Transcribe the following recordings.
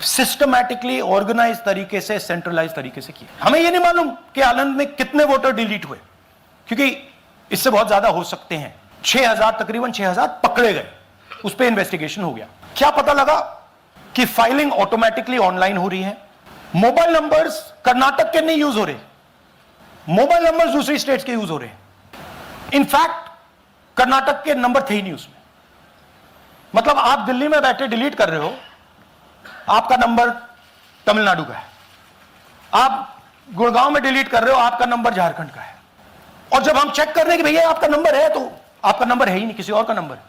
Systematically organise तरीके से, centralise तरीके से किया। हमें यह नहीं मालूम कि आनंद में कितने वोटर डिलीट हुए, क्योंकि इससे बहुत ज्यादा हो सकते हैं। 6000 तकरीबन 6000 पकड़े गए, उस पर इन्वेस्टिगेशन हो गया। क्या पता लगा कि फाइलिंग ऑटोमेटिकली ऑनलाइन हो रही है। मोबाइल नंबर्स कर्नाटक के नहीं यूज हो रहे, मोबाइल नंबर्स दूसरी स्टेट्स के यूज हो रहे हैं। इनफैक्ट कर्नाटक के नंबर थे ही नहीं उसमें। मतलब आप दिल्ली में बैठे डिलीट कर रहे हो, आपका नंबर तमिलनाडु का है। आप गुड़गांव में डिलीट कर रहे हो, आपका नंबर झारखंड का है। और जब हम चेक कर रहे हैं कि भैया आपका नंबर है, तो आपका नंबर है ही नहीं, किसी और का नंबर है।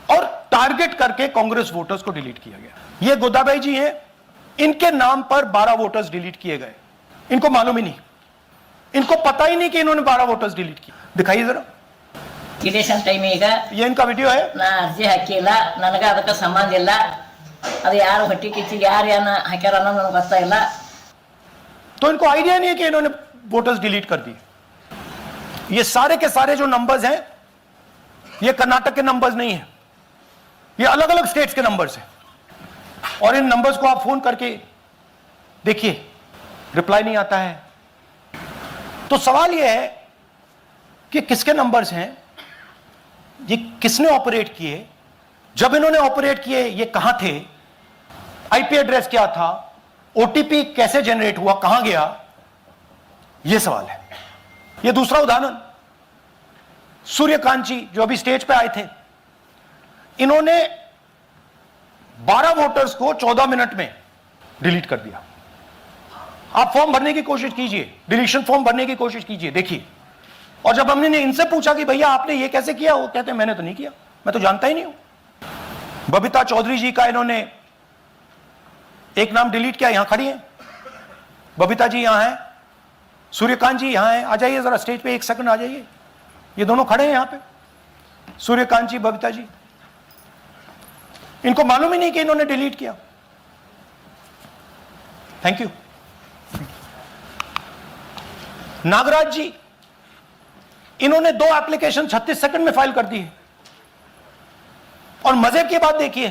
और टारगेट करके कांग्रेस वोटर्स को डिलीट किया गया। ये गोदाबाई जी हैं, इनके नाम पर 12 वोटर्स डिलीट किए गए। इनको मालूम ही नहीं, इनको पता ही नहीं कि इन्होंने 12 वोटर्स डिलीट किए। दिखाइए जरा, ಇಲೆಕ್ಷನ್ ಟೈಮ್ ಈಗ ये इनका वीडियो है। ನಾ ಅರ್ಜಿ ಹಾಕಿಲ್ಲ, ನನಗ ಅದಕ್ಕೆ ಸಂಬಂಧ ಇಲ್ಲ, ಅದು ಯಾರು ಹೊಟ್ಟಿ ಕಿಚ್ಚಿ ಯಾರು ಏನ ಹಾಕ್ಯಾರ ಅನ್ನೋದು ನನಗೆ ಗೊತ್ತಾಗಿಲ್ಲ। तो इनको आइडिया नहीं है कि इन्होंने वोटर्स डिलीट कर दिए। ये सारे के सारे जो नंबर्स हैं, ये कर्नाटक के नंबर्स नहीं है, ये अलग अलग स्टेट्स के नंबर्स हैं। और इन नंबर्स को आप फोन करके देखिए, रिप्लाई नहीं आता है। तो सवाल यह है कि किसके नंबर्स हैं, ये किसने ऑपरेट किए, जब इन्होंने ऑपरेट किए ये कहां थे, आईपी एड्रेस क्या था, ओटीपी कैसे जनरेट हुआ, कहां गया, यह सवाल है। यह दूसरा उदाहरण, सूर्यकांत जी जो अभी स्टेज पे आए थे, इन्होंने 12 वोटर्स को 14 मिनट में डिलीट कर दिया। आप फॉर्म भरने की कोशिश कीजिए, डिलीशन फॉर्म भरने की कोशिश कीजिए, देखिए। और जब हमने इनसे पूछा कि भैया आपने ये कैसे किया, वो कहते हैं मैंने तो नहीं किया, मैं तो जानता ही नहीं हूं। बबीता चौधरी जी का इन्होंने एक नाम डिलीट किया, यहां खड़ी हैं बबीता जी, यहां है सूर्यकांत जी, यहां है। आ जाइए जरा स्टेज पे, 1 सेकंड आ जाइए। ये दोनों खड़े हैं यहां पे, सूर्यकांत जी, बबीता जी। इनको मालूम ही नहीं कि इन्होंने डिलीट किया। Thank you. नागराज जी, इन्होंने 2 एप्लीकेशन 36 सेकंड में फाइल कर दी है। और मजे की बात देखिए,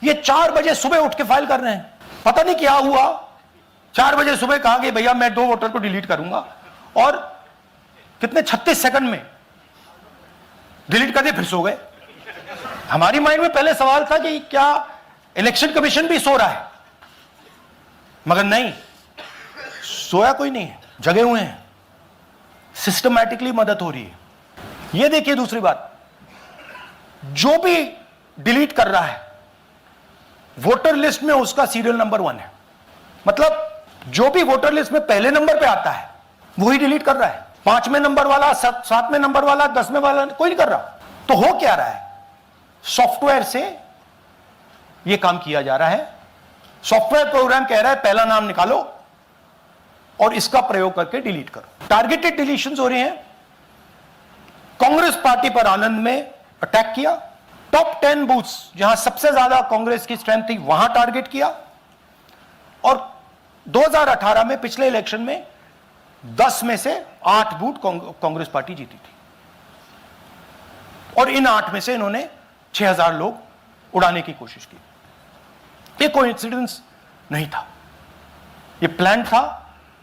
ये 4 बजे सुबह उठ के फाइल कर रहे हैं। पता नहीं क्या हुआ, 4 बजे सुबह कहा कि भैया मैं 2 वोटर को डिलीट करूंगा, और कितने 36 सेकंड में डिलीट कर दिए, फिर सो गए। हमारी माइंड में पहले सवाल था कि क्या इलेक्शन कमीशन भी सो रहा है, मगर नहीं, सोया कोई नहीं है, जगे हुए हैं, सिस्टमैटिकली मदद हो रही है। यह देखिए दूसरी बात, जो भी डिलीट कर रहा है वोटर लिस्ट में उसका सीरियल नंबर 1 है। मतलब जो भी वोटर लिस्ट में पहले नंबर पे आता है वही डिलीट कर रहा है। 5वें नंबर वाला, 7वें नंबर वाला, 10वें वाला कोई नहीं कर रहा। तो हो क्या रहा है, सॉफ्टवेयर से यह काम किया जा रहा है। सॉफ्टवेयर प्रोग्राम कह रहा है पहला नाम निकालो और इसका प्रयोग करके डिलीट करो। टारगेटेड डिलीशंस हो रही हैं। कांग्रेस पार्टी पर आनंद में अटैक किया, टॉप 10 बूथ्स जहां सबसे ज्यादा कांग्रेस की स्ट्रेंथ थी वहां टारगेट किया। और 2018 में पिछले इलेक्शन में 10 में से 8 बूथ कांग्रेस पार्टी जीती थी, और इन 8 में से इन्होंने 6000 लोग उड़ाने की कोशिश की। यह कोइंसिडेंस नहीं था, यह प्लान था,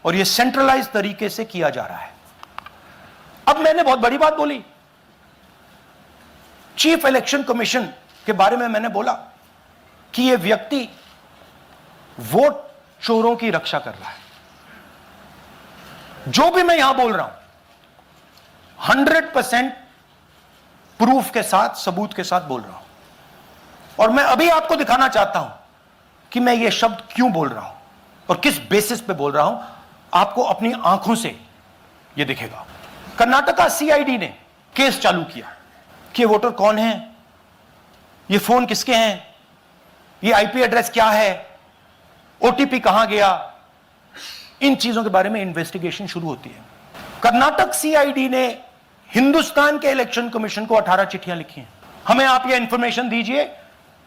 और यह सेंट्रलाइज तरीके से किया जा रहा है। अब मैंने बहुत बड़ी बात बोली, चीफ इलेक्शन कमीशन के बारे में मैंने बोला कि यह व्यक्ति वोट चोरों की रक्षा कर रहा है। जो भी मैं यहां बोल रहा हूं 100% प्रूफ के साथ, सबूत के साथ बोल रहा हूं। और मैं अभी आपको दिखाना चाहता हूं कि मैं यह शब्द क्यों बोल रहा हूं और किस बेसिस पे बोल रहा हूं। आपको अपनी आंखों से यह दिखेगा। कर्नाटका सीआईडी ने केस चालू किया कि वोटर कौन है, ये फोन किसके हैं, ये आईपी एड्रेस क्या है, ओटीपी कहां गया, इन चीजों के बारे में इन्वेस्टिगेशन शुरू होती है। कर्नाटक सीआईडी ने हिंदुस्तान के इलेक्शन कमीशन को 18 चिट्ठियां लिखी हैं। हमें आप ये इंफॉर्मेशन दीजिए,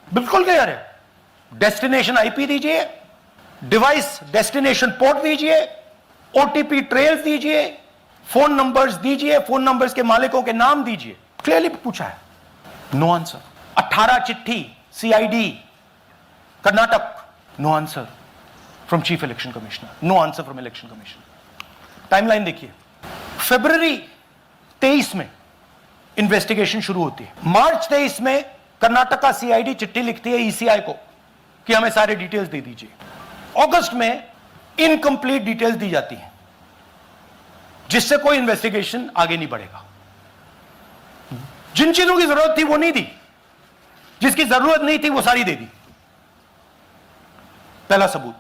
बिल्कुल क्लियर है, डेस्टिनेशन आईपी दीजिए, डिवाइस डेस्टिनेशन पोर्ट दीजिए, ओटीपी ट्रेल्स दीजिए, फोन नंबर्स दीजिए, फोन नंबर्स के मालिकों के नाम दीजिए। क्लियरली पूछा है, नो आंसर। 18 चिट्ठी CID Karnataka, no answer from chief election commissioner, no answer from election commissioner. Timeline देखिए, फरवरी 23 में इन्वेस्टिगेशन शुरू होती है। मार्च 23 में कर्नाटक का सीआईडी चिट्ठी लिखती है ईसीआई को कि हमें सारे डिटेल्स दे दीजिए। अगस्त में इनकंप्लीट डिटेल्स दी जाती हैं, जिससे कोई इन्वेस्टिगेशन आगे नहीं बढ़ेगा। जिन चीजों की जरूरत थी वो नहीं दी, जिसकी जरूरत नहीं थी वो सारी दे दी। पहला सबूत।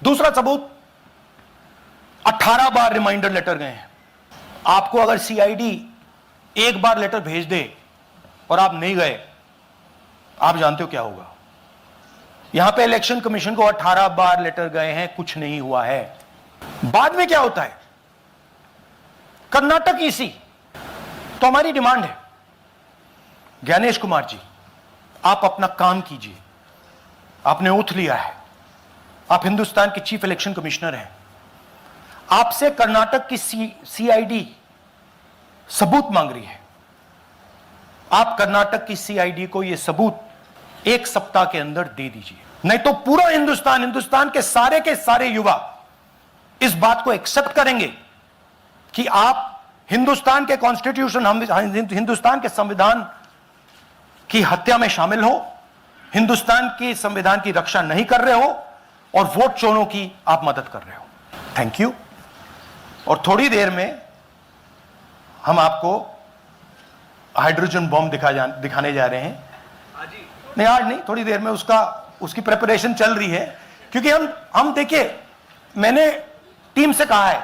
दूसरा सबूत, 18 बार रिमाइंडर लेटर गए हैं। आपको अगर सीआईडी एक बार लेटर भेज दे और आप नहीं गए, आप जानते हो क्या होगा। यहां पे इलेक्शन कमीशन को 18 बार लेटर गए हैं, कुछ नहीं हुआ है। बाद में क्या होता है, कर्नाटक ईसी, तो हमारी डिमांड है, ज्ञानेश कुमार जी, आप अपना काम कीजिए। आपने ओथ लिया है, आप हिंदुस्तान के चीफ इलेक्शन कमिश्नर हैं। आपसे कर्नाटक की सीआईडी सबूत मांग रही है। आप कर्नाटक की सीआईडी को यह सबूत 1 सप्ताह के अंदर दे दीजिए, नहीं तो पूरा हिंदुस्तान के सारे युवा इस बात को एक्सेप्ट करेंगे कि आप हिंदुस्तान के कॉन्स्टिट्यूशन, हिंदुस्तान के संविधान की हत्या में शामिल हो, हिंदुस्तान के संविधान की रक्षा नहीं कर रहे हो और वोट चोरों की आप मदद कर रहे हो। Thank you. और थोड़ी देर में हम आपको हाइड्रोजन बॉम्ब दिखाने जा रहे हैं। नहीं, आज नहीं, थोड़ी देर में उसकी प्रिपरेशन चल रही है। क्योंकि हम देखिए, मैंने टीम से कहा है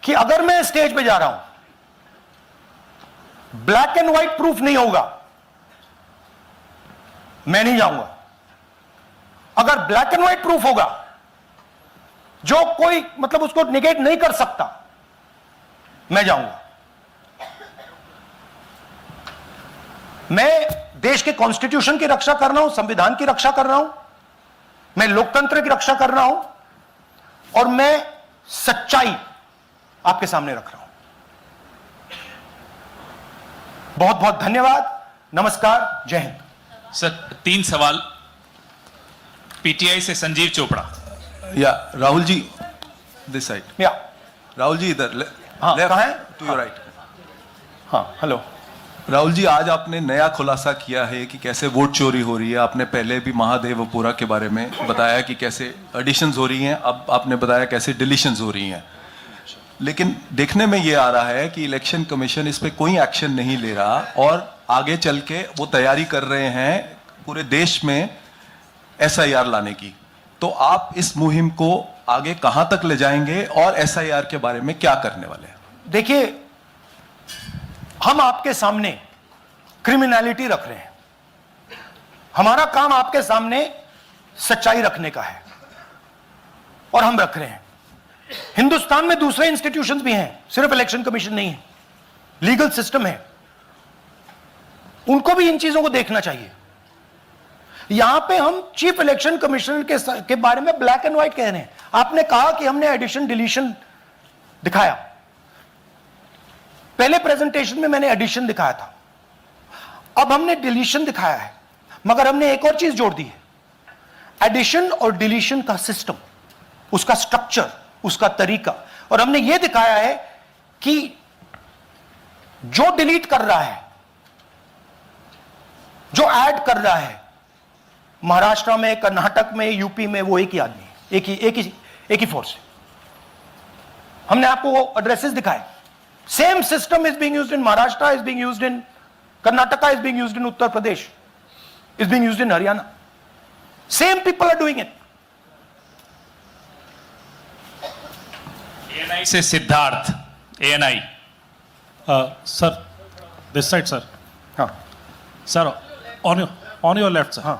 कि अगर मैं स्टेज पे जा रहा हूं, ब्लैक एंड व्हाइट प्रूफ नहीं होगा, मैं नहीं जाऊंगा। अगर ब्लैक एंड व्हाइट प्रूफ होगा, जो कोई मतलब उसको निगेट नहीं कर सकता, मैं जाऊंगा। मैं देश के कॉन्स्टिट्यूशन की रक्षा कर रहा हूं, संविधान की रक्षा कर रहा हूं, मैं लोकतंत्र की रक्षा कर रहा हूं और मैं सच्चाई आपके सामने रख रहा हूं। बहुत बहुत धन्यवाद, नमस्कार, जय हिंद। सर 3 सवाल। पीटीआई से संजीव चोपड़ा। या राहुल जी, दिस साइड। या राहुल जी इधर, हाँ, कहाँ है? To your right. हाँ, हेलो। राहुल जी, आज आपने नया खुलासा किया है कि कैसे वोट चोरी हो रही है। आपने पहले भी महादेवपुरा के बारे में बताया कि कैसे एडिशंस हो रही हैं, अब आपने बताया कैसे डिलीशंस हो रही हैं। लेकिन देखने में ये आ रहा है कि इलेक्शन कमीशन इस पे कोई एक्शन नहीं ले रहा और आगे चल के वो तैयारी कर रहे हैं पूरे देश में एसआईआर लाने की। तो आप इस मुहिम को आगे कहां तक ले जाएंगे और एसआईआर के बारे में क्या करने वाले हैं? देखिए, हम आपके सामने क्रिमिनलिटी रख रहे हैं। हमारा काम आपके सामने सच्चाई रखने का है और हम रख रहे हैं। हिंदुस्तान में दूसरे इंस्टीट्यूशंस भी हैं, सिर्फ इलेक्शन कमीशन नहीं है, लीगल सिस्टम है, उनको भी इन चीजों को देखना चाहिए। यहां पे हम चीफ इलेक्शन कमिश्नर के बारे में ब्लैक एंड व्हाइट कह रहे हैं। आपने कहा कि हमने एडिशन डिलीशन दिखाया। पहले प्रेजेंटेशन में मैंने एडिशन दिखाया था, अब हमने डिलीशन दिखाया है, मगर हमने एक और चीज जोड़ दी है। एडिशन और डिलीशन का सिस्टम, उसका स्ट्रक्चर, उसका तरीका, और हमने यह दिखाया है कि जो डिलीट कर रहा है, जो ऐड कर रहा है, महाराष्ट्र में, कर्नाटक में, यूपी में, वो एक ही आदमी है, एक ही फोर्स है। हमने आपको वो एड्रेसेस दिखाए। Same system is being used in Maharashtra, is being used in Karnataka, is being used in Uttar Pradesh, is being used in Haryana. Same people are doing it. ANI से Siddharth, ANI. Sir, this side sir. हाँ sir, on your left sir. हाँ,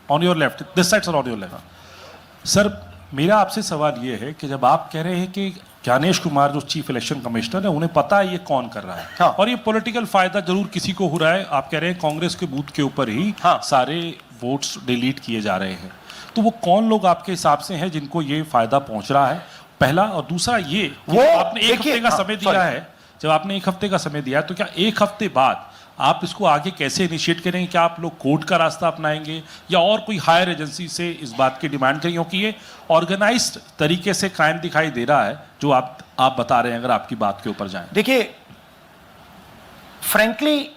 on your left, this side sir, on your left। Sir, मेरा आपसे सवाल ये है कि जब आप कह रहे हैं कि ज्ञानेश कुमार जो चीफ इलेक्शन कमिश्नर है, उन्हें पता है ये कौन कर रहा है, हाँ। और ये पॉलिटिकल फायदा जरूर किसी को हो रहा है। आप कह रहे हैं कांग्रेस के बूथ के ऊपर ही हाँ। सारे वोट्स डिलीट किए जा रहे हैं, तो वो कौन लोग आपके हिसाब से हैं जिनको ये फायदा पहुंच रहा है, पहला। और दूसरा ये कि वो आपने एक देखिए, हफ्ते का हाँ, समय दिया है, जब आपने एक हफ्ते का समय दिया है, तो क्या एक हफ्ते बाद आप इसको आगे कैसे इनिशिएट करेंगे? क्या आप लोग कोर्ट का रास्ता अपनाएंगे या और कोई हायर एजेंसी से इस बात की डिमांड करेंगे? क्योंकि ये ऑर्गेनाइज्ड तरीके से क्राइम दिखाई दे रहा है जो आप बता रहे हैं, अगर आपकी बात के ऊपर जाएं। देखिए, फ्रैंकली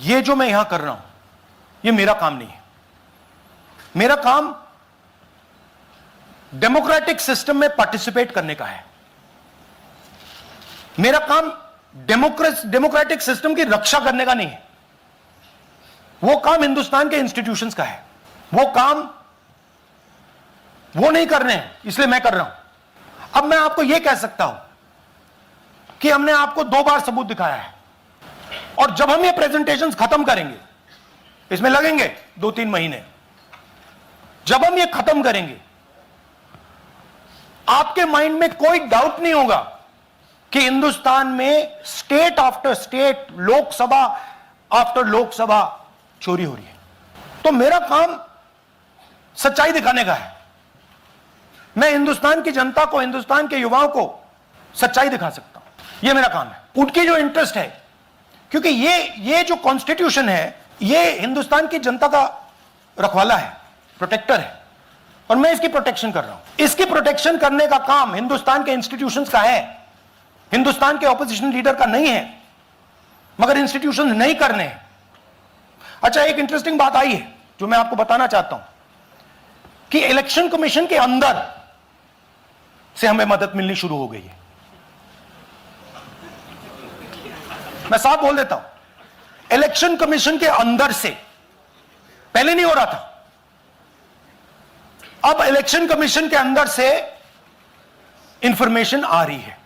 ये जो मैं यहां कर रहा हूं ये मेरा काम नहीं है। मेरा काम डेमोक्रेटिक सिस्टम में पार्टिसिपेट करने का है। मेरा काम डेमोक्रेटिक सिस्टम की रक्षा करने का नहीं है। वो काम हिंदुस्तान के इंस्टीट्यूशंस का है। वो काम वो नहीं कर रहे हैं, इसलिए मैं कर रहा हूं। अब मैं आपको यह कह सकता हूं कि हमने आपको 2 बार सबूत दिखाया है, और जब हम ये प्रेजेंटेशंस खत्म करेंगे, इसमें लगेंगे 2-3 महीने, जब हम ये खत्म करेंगे आपके माइंड में कोई डाउट नहीं होगा कि हिंदुस्तान में state after state, Lok Sabha after Lok Sabha चोरी हो रही है। तो मेरा काम सच्चाई दिखाने का है। मैं हिंदुस्तान की जनता को, हिंदुस्तान के युवाओं को सच्चाई दिखा सकता हूं। यह मेरा काम है। उनकी जो इंटरेस्ट है, क्योंकि ये जो कॉन्स्टिट्यूशन है ये हिंदुस्तान की जनता का रखवाला है, प्रोटेक्टर है, और मैं इसकी प्रोटेक्शन कर रहा हूं। इसकी प्रोटेक्शन करने का काम हिंदुस्तान के इंस्टीट्यूशंस का है, हिंदुस्तान के ऑपोजिशन लीडर का नहीं है। मगर इंस्टीट्यूशंस नहीं करने हैं। अच्छा, एक इंटरेस्टिंग बात आई है जो मैं आपको बताना चाहता हूं कि इलेक्शन कमीशन के अंदर से हमें मदद मिलनी शुरू हो गई है। मैं साफ बोल देता हूं, इलेक्शन कमीशन के अंदर से, पहले नहीं हो रहा था, अब इलेक्शन कमीशन के अंदर से इंफॉर्मेशन आ रही है।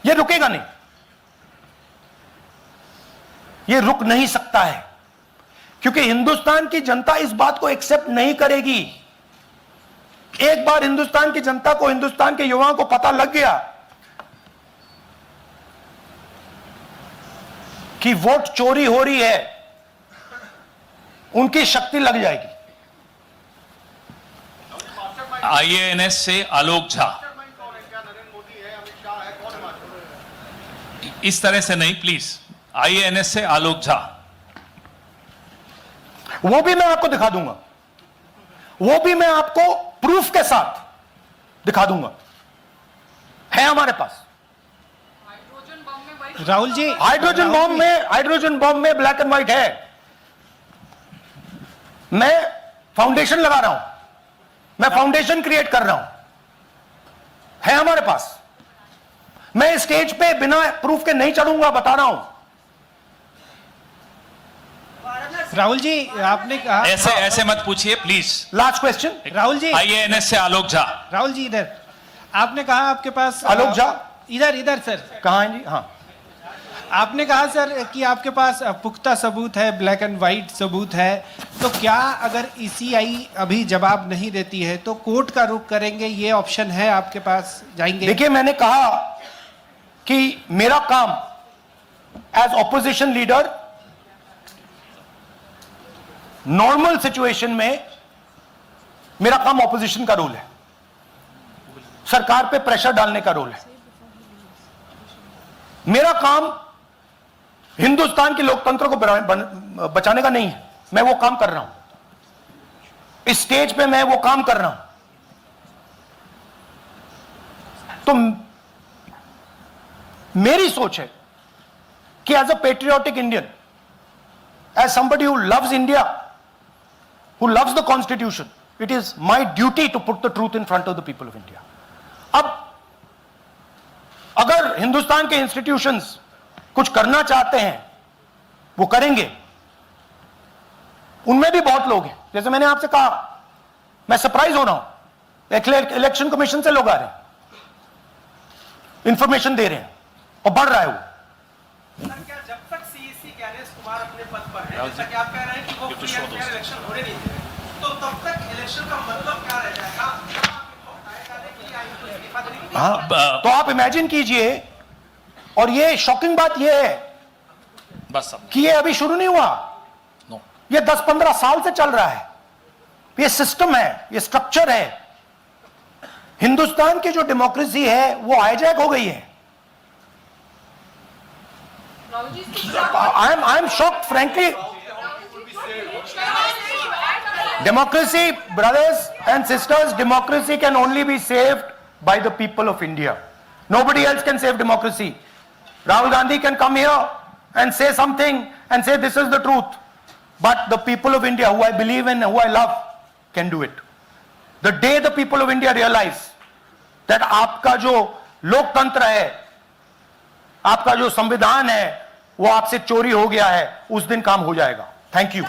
यह रुकेगा नहीं, यह रुक नहीं सकता है, क्योंकि हिंदुस्तान की जनता इस बात को एक्सेप्ट नहीं करेगी। एक बार हिंदुस्तान की जनता को, हिंदुस्तान के युवाओं को पता लग गया कि वोट चोरी हो रही है, उनकी शक्ति लग जाएगी। आईएएनएस से आलोक झा, इस तरह से नहीं प्लीज। आईएएनएस से आलोक झा। वो भी मैं आपको दिखा दूंगा, वो भी मैं आपको प्रूफ के साथ दिखा दूंगा, है हमारे पास। राहुल जी, हाइड्रोजन बॉम्ब में ब्लैक एंड व्हाइट है। मैं फाउंडेशन लगा रहा हूं, मैं फाउंडेशन क्रिएट कर रहा हूं, है हमारे पास। मैं स्टेज पे बिना प्रूफ के नहीं चढ़ूंगा, बता रहा हूं। राहुल जी, आपने कहा ऐसे मत पूछिए please. Last question, Rahul ji, IANS से आलोक झा। राहुल जी इधर, आपने कहा आपके पास आलोक झा इधर सर, कहां है जी? हाँ, आपने कहा सर कि आपके पास पुख्ता सबूत है, ब्लैक एंड व्हाइट सबूत है, तो क्या अगर ईसीआई अभी जवाब नहीं देती है तो कोर्ट का रुख करेंगे, ये ऑप्शन है आपके पास, जाएंगे? देखिए, मैंने कहा कि मेरा काम as opposition leader normal situation में मेरा काम ऑपोजिशन का रोल है, सरकार पे प्रेशर डालने का रोल है। मेरा काम हिंदुस्तान के लोकतंत्र को बचाने का नहीं है। मैं वो काम कर रहा हूं, इस स्टेज पे मैं वो काम कर रहा हूं। तो मेरी सोच है कि as a patriotic Indian, as somebody who loves India, who loves the constitution, it is my duty to put the truth in front of the people of India. अब अगर हिंदुस्तान के इंस्टीट्यूशंस कुछ करना चाहते हैं वो करेंगे। उनमें भी बहुत लोग हैं, जैसे मैंने आपसे कहा, मैं सरप्राइज हो रहा हूं, इलेक्शन कमीशन से लोग आ रहे हैं, इंफॉर्मेशन दे रहे हैं और बढ़ रहा है वो। क्या जब तक सीईसी ज्ञानेश कुमार अपने पद पर है, जैसा कि आप कह रहे हैं कि वो फ्री एंड फेयर इलेक्शन होने नहीं दे रहे, तो तब तक इलेक्शन का मतलब क्या रह जाएगा? हाँ, तो आप इमेजिन कीजिए, और ये शॉकिंग बात ये है बस कि ये अभी शुरू नहीं हुआ, ये 10-15 साल से चल रहा है। ये सिस्टम है, ये स्ट्रक्चर है। हिंदुस्तान की जो डेमोक्रेसी है वो हाईजैक हो गई है। I am shocked, frankly. Democracy, brothers and sisters, democracy can only be saved by the people of India. Nobody else can save democracy. Rahul Gandhi can come here and say something and say this is the truth. But the people of India, who I believe in, who I love, can do it. The day the people of India realize that आपका जो लोकतंत्र है, आपका जो संविधान है, वो आपसे चोरी हो गया है, उस दिन काम हो जाएगा. Thank you.